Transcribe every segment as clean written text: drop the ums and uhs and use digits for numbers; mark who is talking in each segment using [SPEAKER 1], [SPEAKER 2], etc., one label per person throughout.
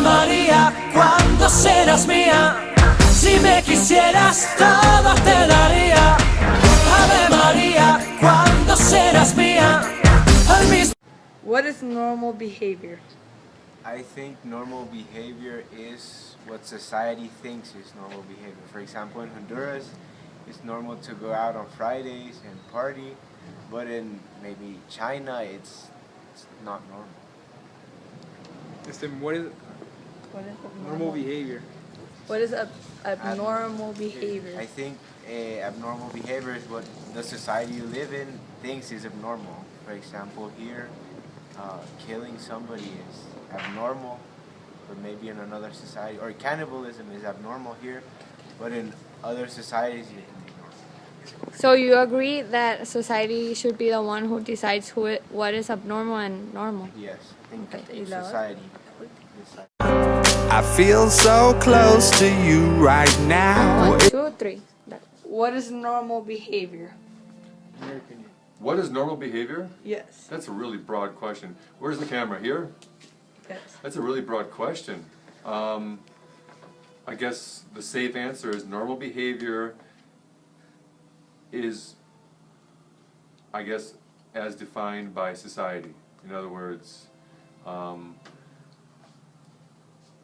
[SPEAKER 1] María, ¿cuándo serás mía? Si me quisieras, todo te daría. Ave María, ¿cuándo serás mía? Al mismo.
[SPEAKER 2] What is normal behavior?
[SPEAKER 3] I think normal behavior is what society thinks is normal behavior. For example, in Honduras, it's normal to go out on Fridays and party, but in maybe China, it's not normal.
[SPEAKER 4] What is
[SPEAKER 2] What is
[SPEAKER 4] normal behavior?
[SPEAKER 2] What is abnormal behavior?
[SPEAKER 3] I think abnormal behavior is what the society you live in thinks is abnormal. For example, here, killing somebody is abnormal, but maybe in another society, or cannibalism is abnormal here, but in other societies it can be normal.
[SPEAKER 2] So you agree that society should be the one who decides what is abnormal and normal?
[SPEAKER 3] Yes, I think
[SPEAKER 2] Okay.
[SPEAKER 3] if society decides.
[SPEAKER 1] I feel so close to you right now.
[SPEAKER 2] 1, 2, 3. What is normal behavior?
[SPEAKER 4] In your opinion.
[SPEAKER 5] What is normal behavior?
[SPEAKER 2] Yes.
[SPEAKER 5] That's a really broad question. Where's the camera? Here?
[SPEAKER 2] Yes.
[SPEAKER 5] That's a really broad question. I guess the safe answer is normal behavior is, I guess, as defined by society. In other words,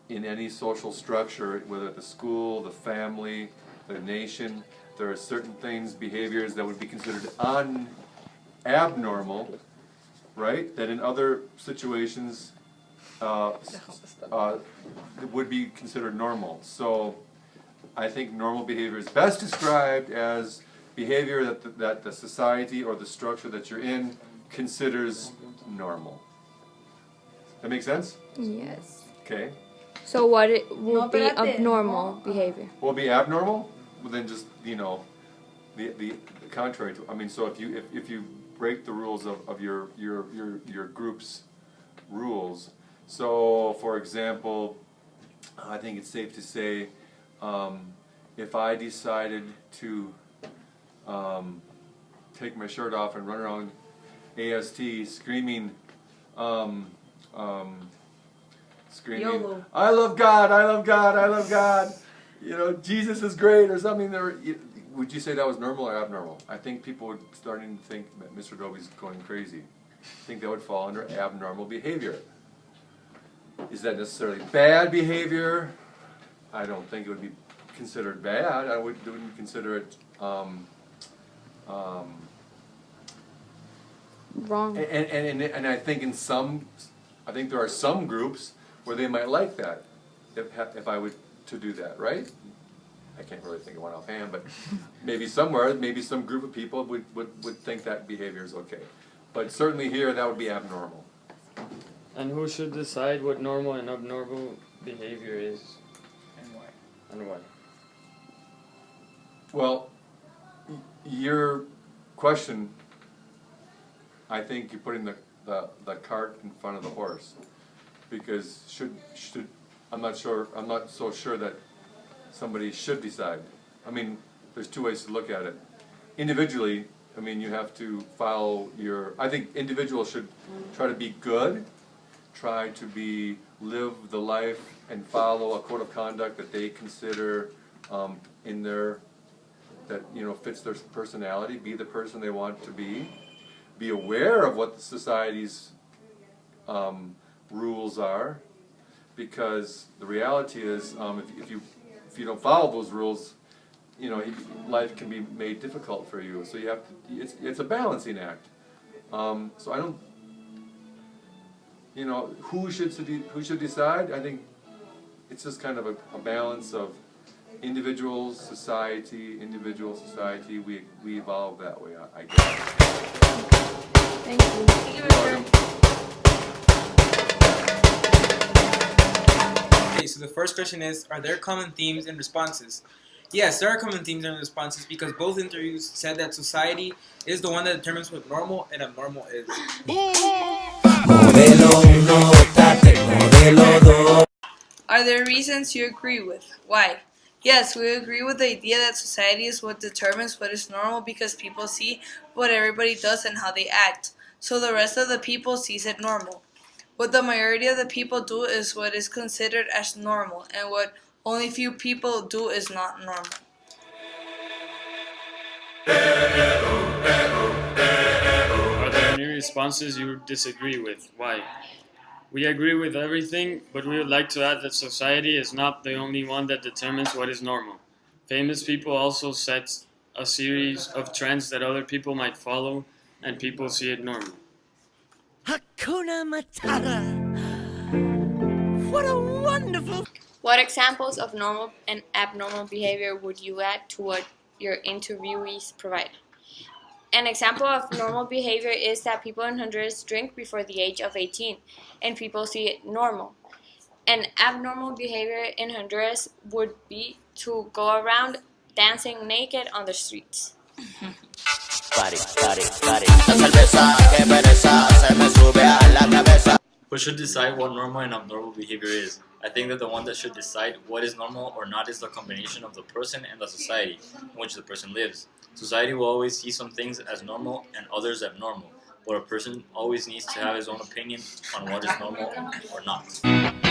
[SPEAKER 5] in any social structure, whether at the school, the family, the nation, there are certain things, behaviors that would be considered abnormal, right? That in other situations would be considered normal. So I think normal behavior is best described as behavior that the society or the structure that you're in considers normal. That make sense?
[SPEAKER 2] Yes.
[SPEAKER 5] Okay.
[SPEAKER 2] So what would be abnormal behavior?
[SPEAKER 5] Will be abnormal? Well, then just, the contrary to, I mean, so if you break the rules of your group's rules, so for example, I think it's safe to say, if I decided to take my shirt off and run around AST screaming,
[SPEAKER 2] YOLO.
[SPEAKER 5] I love God, I love God, I love God, Jesus is great, or something. Would you say that was normal or abnormal? I think people would starting to think that Mr. Dobie's going crazy. I think that would fall under abnormal behavior. Is that necessarily bad behavior? I don't think it would be considered bad. I wouldn't consider it
[SPEAKER 2] Wrong.
[SPEAKER 5] and I think I think there are some groups where they might like that, if I would to do that, right? I can't really think of one offhand, but maybe somewhere, maybe some group of people would think that behavior is okay. But certainly here, that would be abnormal.
[SPEAKER 4] And who should decide what normal and abnormal behavior is?
[SPEAKER 3] And why?
[SPEAKER 4] And why?
[SPEAKER 5] Well, your question, I think you're putting the cart in front of the horse, because I'm not so sure that somebody should decide. I mean, there's two ways to look at it. Individually, I mean, you have to follow I think individuals should try to be good, try to live the life and follow a code of conduct that they consider that fits their personality, be the person they want to be aware of what the society's rules are, because the reality is, if you don't follow those rules, life can be made difficult for you. So you have to. It's a balancing act. So I don't. Who should decide? I think it's just kind of a balance of individual society. We evolve that way, I guess.
[SPEAKER 2] Thank you.
[SPEAKER 6] Okay, so the first question is, are there common themes and responses? Yes, there are common themes and responses because both interviews said that society is the one that determines what normal and abnormal is.
[SPEAKER 7] Are there reasons you agree with? Why? Yes, we agree with the idea that society is what determines what is normal because people see what everybody does and how they act, so the rest of the people sees it normal. What the majority of the people do is what is considered as normal, and what only few people do is not normal.
[SPEAKER 4] Are there any responses you disagree with? Why? We agree with everything, but we would like to add that society is not the only one that determines what is normal. Famous people also set a series of trends that other people might follow, and people see it normal.
[SPEAKER 1] Hakuna Matata. What a wonderful.
[SPEAKER 2] What examples of normal and abnormal behavior would you add to what your interviewees provide? An example of normal behavior is that people in Honduras drink before the age of 18, and people see it normal. An abnormal behavior in Honduras would be to go around dancing naked on the streets.
[SPEAKER 8] Who should decide what normal and abnormal behavior is? I think that the one that should decide what is normal or not is the combination of the person and the society in which the person lives. Society will always see some things as normal and others abnormal, but a person always needs to have his own opinion on what is normal or not.